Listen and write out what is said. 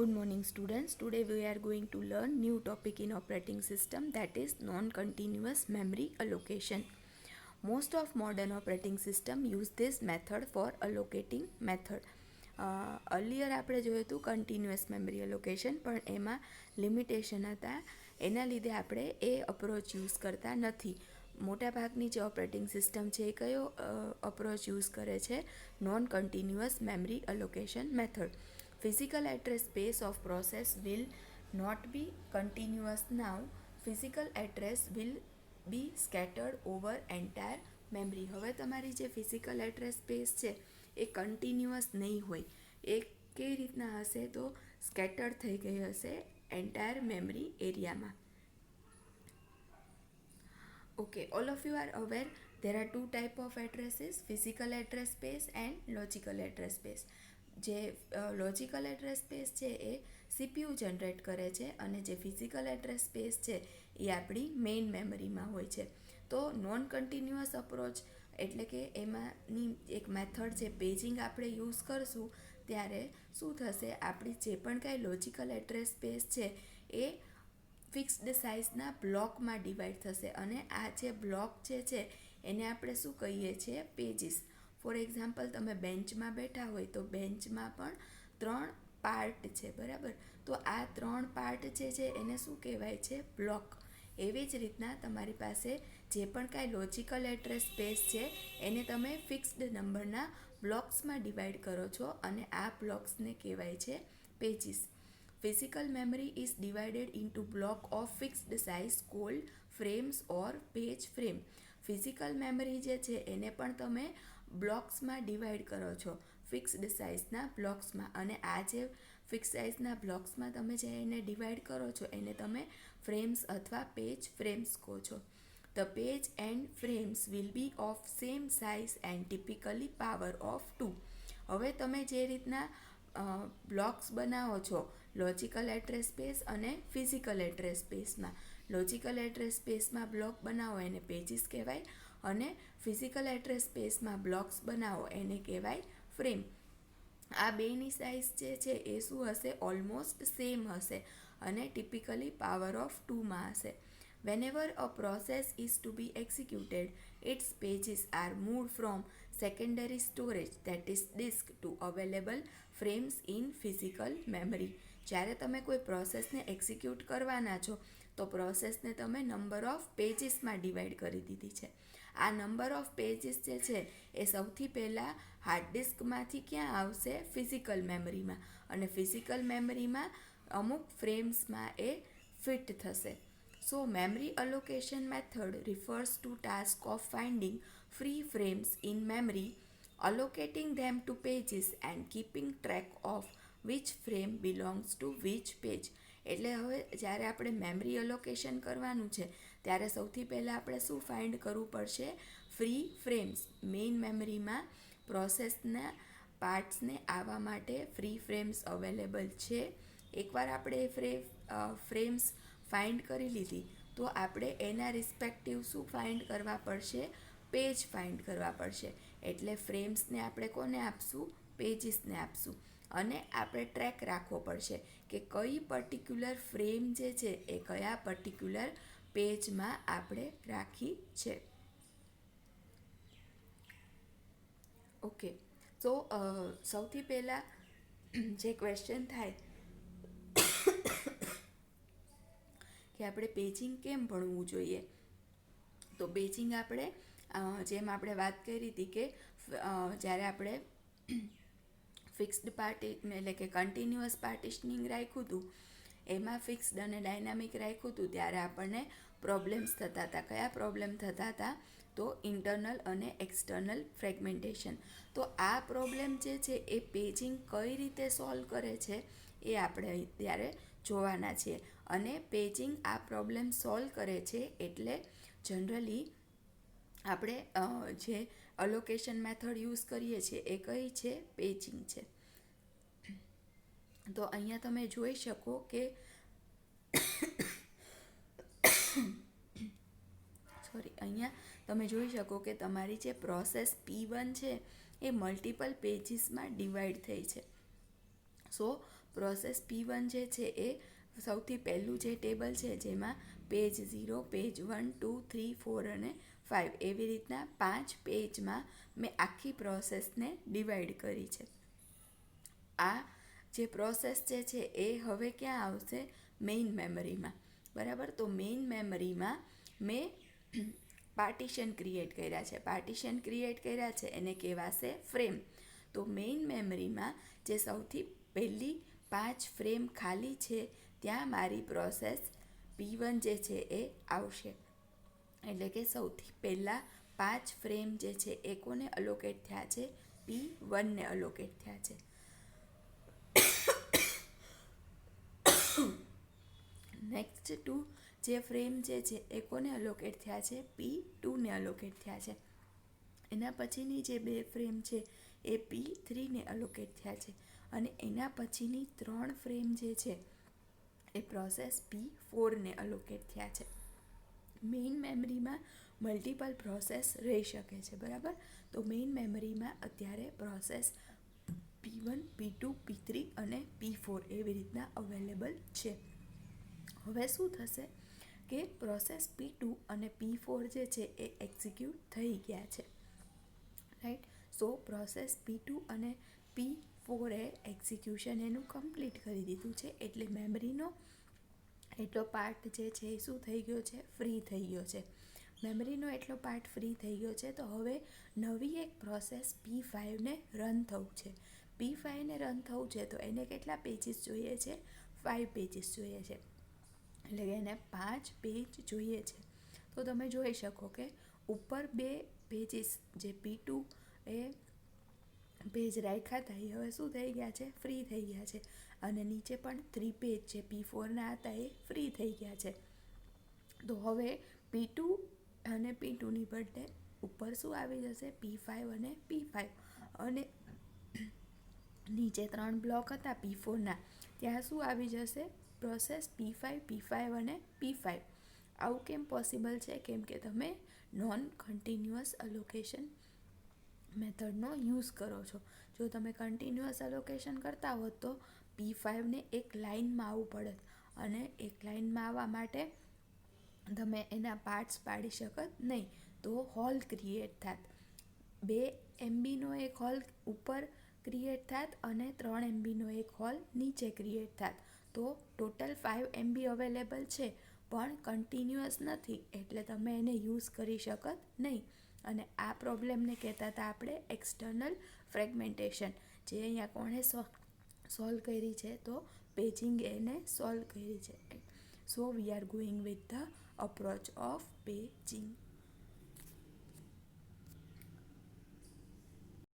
Good morning students. Today we are going to learn new topic in operating system, that is non-continuous memory allocation. Most of modern operating system use this method for allocating method. Earlier આપણે જોયું હતું continuous memory allocation, પણ એમાં limitation હતા, એના લીધે આપણે એ approach use કરતા નથી. મોટાભાગની જે ઓપરેટિંગ સિસ્ટમ છે એ કયો અપ્રોચ યુઝ કરે છે? Non continuous memory allocation method. Physical address space of process will not be continuous now. Physical address will be scattered over entire memory. હવે તમારી જે ફિઝિકલ એડ્રેસ સ્પેસ છે એ કન્ટિન્યુઅસ નહીં હોય. એ કેવી રીતના હશે? તો સ્કેટર્ડ થઈ ગઈ હશે એન્ટાયર મેમરી એરિયામાં. Okay, all of you are aware there are two type of addresses, physical address space and logical address space. જે લોજિકલ એડ્રેસ સ્પેસ છે એ CPU જનરેટ કરે છે અને જે ફિઝિકલ એડ્રેસ સ્પેસ છે એ આપણી મેઇન મેમરીમાં હોય છે. તો નોન કન્ટિન્યુઅસ અપ્રોચ એટલે કે એમાંની એક મેથડ છે પેજિંગ આપણે યુઝ કરશું ત્યારે શું થશે? આપણી જે પણ કાંઈ લોજિકલ એડ્રેસ સ્પેસ છે એ ફિક્સ્ડ સાઇઝના બ્લોકમાં ડિવાઈડ થશે અને આ જે બ્લોક જે છે એને આપણે શું કહીએ છીએ? પેજીસ. ફોર એક્ઝામ્પલ, તમે બેન્ચમાં બેઠા હોય તો બેન્ચમાં પણ 3 પાર્ટ છે, બરાબર? તો આ 3 પાર્ટ જે છે એને શું કહેવાય છે? બ્લોક. એવી જ રીતના તમારી પાસે જે પણ કાંઈ લોજિકલ એડ્રેસ સ્પેસ છે એને તમે ફિક્સ્ડ નંબરના બ્લોક્સમાં ડિવાઈડ કરો છો અને આ બ્લોક્સને કહેવાય છે pages. Physical memory is divided into block of fixed size called frames or page frame. Physical memory જે છે એને પણ તમે બ્લોક્સમાં ડિવાઈડ કરો છો, ફિક્સ્ડ સાઇઝના બ્લોક્સમાં. અને આ જે ફિક્સ સાઇઝના બ્લોક્સમાં તમે જે એને ડિવાઈડ કરો છો એને તમે ફ્રેમ્સ અથવા પેજ ફ્રેમ્સ કહો છો. The page and frames will be of same size and typically power of 2. હવે તમે જે રીતના બ્લોક્સ બનાવો છો લોજિકલ એડ્રેસ સ્પેસ અને ફિઝિકલ એડ્રેસ સ્પેસમાં, લોજિકલ એડ્રેસ સ્પેસમાં બ્લોક બનાવો એને પેજીસ કહેવાય અને ફિઝિકલ એડ્રેસ સ્પેસમાં બ્લોક્સ બનાવો એને કહેવાય ફ્રેમ. આ બેની સાઇઝ જે છે એ શું હશે? ઓલમોસ્ટ સેમ હશે અને ટિપિકલી પાવર ઓફ 2માં હશે. Whenever a process is to be executed, its pages are moved from secondary storage, that is disk, to available frames in physical memory. જ્યારે તમે કોઈ પ્રોસેસને એક્ઝિક્યુટ કરવાના છો તો પ્રોસેસને તમે નંબર ઓફ પેજીસમાં ડિવાઈડ કરી દીધી છે. આ નંબર ઓફ પેજીસ જે છે એ સૌથી પહેલાં હાર્ડ ડિસ્કમાંથી ક્યાં આવશે? ફિઝિકલ મેમરીમાં. અને ફિઝિકલ મેમરીમાં અમુક ફ્રેમ્સમાં એ ફિટ થશે. So memory allocation method refers to task of finding free frames in memory, allocating them to pages and keeping track of which frame belongs to which page. એટલે હવે જ્યારે આપણે મેમરી અલોકેશન કરવાનું છે ત્યારે સૌથી પહેલાં આપણે શું ફાઇન્ડ કરવું પડશે? Free frames. મેઇન મેમરીમાં પ્રોસેસના પાર્ટ્સને આવવા માટે ફ્રી ફ્રેમ્સ અવેલેબલ છે. એકવાર આપણે ફ્રેમ્સ ફાઇન્ડ કરી લીધી તો આપણે એના રિસ્પેક્ટિવ શું ફાઇન્ડ કરવા પડશે? પેજ ફાઇન્ડ કરવા પડશે. એટલે ફ્રેમ્સને આપણે કોને આપશું? પેજીસને આપશું. અને આપણે ટ્રેક રાખવો પડશે કે કઈ પર્ટિક્યુલર ફ્રેમ જે છે એ કયા પર્ટિક્યુલર પેજમાં આપણે રાખી છે. ઓકે, તો સૌથી પહેલાં જે ક્વેશ્ચન થાય કે આપણે પેજિંગ કેમ ભણવું જોઈએ, તો પેજિંગ આપણે જેમ આપણે વાત કરી હતી કે જ્યારે આપણે ફિક્સ્ડ એટલે કે કન્ટિન્યુઅસ પાર્ટિશનિંગ રાખ્યું હતું એમાં ફિક્સ્ડ અને ડાયનામિક રાખ્યું હતું ત્યારે આપણને પ્રોબ્લેમ્સ થતા હતા. કયા પ્રોબ્લેમ થતા હતા? તો ઇન્ટરનલ અને એક્સટર્નલ ફ્રેગમેન્ટેશન. તો આ પ્રોબ્લેમ જે છે એ પેજિંગ કઈ રીતે સોલ્વ કરે છે એ આપણે ત્યારે જોવાના છીએ. અને પેજિંગ આ પ્રોબ્લેમ સોલ્વ કરે છે એટલે જનરલી આપણે જે અલોકેશન મેથડ યુઝ કરીએ છીએ એ કઈ છે? પેજિંગ છે. તો અહીંયા તમે જોઈ શકો કે અહીંયા તમે જોઈ શકો કે તમારી જે પ્રોસેસ P1 છે એ મલ્ટિપલ પેજીસમાં ડિવાઈડ થઈ છે. સો પ્રોસેસ P1 જે છે એ સૌથી પહેલું જે ટેબલ છે જેમાં પેજ 0, પેજ 1, 2, 3, 4 અને 5 એવી રીતના 5 પેજમાં મેં આખી પ્રોસેસને ડિવાઈડ કરી છે. આ જે પ્રોસેસ જે છે એ હવે ક્યાં આવશે? મેઇન મેમરીમાં. બરાબર, તો મેઇન મેમરીમાં મેં પાર્ટીશન ક્રિએટ કર્યા છે. પાર્ટીશન ક્રિએટ કર્યા છે એને કહેવાશે ફ્રેમ. તો મેઇન મેમરીમાં જે સૌથી પહેલી 5 ફ્રેમ ખાલી છે ત્યાં મારી પ્રોસેસ P1 જે છે એ આવશે. એટલે કે સૌથી પહેલાં 5 ફ્રેમ જે છે એ કોને અલોકેટ થયા છે? P1 ને અલોકેટ થયા છે. નેક્સ્ટ 2 જે ફ્રેમ જે છે એ કોને અલોકેટ થયા છે? P2 ને અલોકેટ થયા છે. એના પછીની જે 2 ફ્રેમ છે એ P3 ને અલોકેટ થયા છે. અને એના પછીની 3 ફ્રેમ જે છે એ પ્રોસેસ P4 ને અલોકેટ થયા છે. મેઇન મેમરીમાં મલ્ટિપલ પ્રોસેસ રહી શકે છે. બરાબર, તો મેઇન મેમરીમાં અત્યારે પ્રોસેસ P1, P2, P3 અને P4 એવી રીતના અવેલેબલ છે. હવે શું થશે કે પ્રોસેસ P2 અને P4 જે છે એ એક્ઝિક્યુટ થઈ ગયા છે. રાઈટ, સો પ્રોસેસ P2 અને P4 એ એક્ઝિક્યુશન એનું કમ્પ્લીટ કરી દીધું છે. એટલે મેમરીનો એટલો પાર્ટ જે છે એ શું થઈ ગયો છે? ફ્રી થઈ ગયો છે. મેમરીનો એટલો પાર્ટ ફ્રી થઈ ગયો છે. તો હવે નવી એક પ્રોસેસ P5 ને રન થવું છે. P5 ને રન થવું છે તો એને કેટલા પેજીસ જોઈએ છે? 5 પેજીસ જોઈએ છે. એટલે કે એને 5 પેજ જોઈએ છે. તો તમે જોઈ શકો કે ઉપર 2 પેજીસ જે P2 એ પેજ રાખ્યા હતા એ હવે શું થઈ ગયા છે? ફ્રી થઈ ગયા છે. અને નીચે પણ 3 પેજ જે P4ના હતા એ ફ્રી થઈ ગયા છે. તો હવે P2 અને P2ની બદલે ઉપર શું આવી જશે? P5 અને P5. અને નીચે 3 બ્લોક હતા P4ના, ત્યાં શું આવી જશે? પ્રોસેસ P5, P5 અને P5. આવું કેમ પોસિબલ છે? કેમ કે તમે નોન કન્ટિન્યુઅસ અલોકેશન મેથડનો યુઝ કરો છો. જો તમે કન્ટિન્યુઅસ અલોકેશન કરતા હોત તો P5ને એક લાઇનમાં આવવું પડત. અને એક લાઇનમાં આવવા માટે તમે એના પાર્ટ્સ પાડી શકત નહીં. તો હોલ ક્રિએટ થાત. 2 MBનો એક હોલ ઉપર ક્રિએટ થાત અને 3 MBનો એક હોલ નીચે ક્રિએટ થાત. તો ટોટલ 5 MB અવેલેબલ છે પણ કન્ટિન્યુઅસ નથી, એટલે તમે એને યુઝ કરી શકત નહીં. અને આ પ્રોબ્લેમને કહેતા હતા આપણે એક્સટર્નલ ફ્રેગમેન્ટેશન, જે અહીંયા કોણે સોલ્વ કરી છે? તો પેજિંગ એને સોલ્વ કરી છે. So we are going with the approach of paging.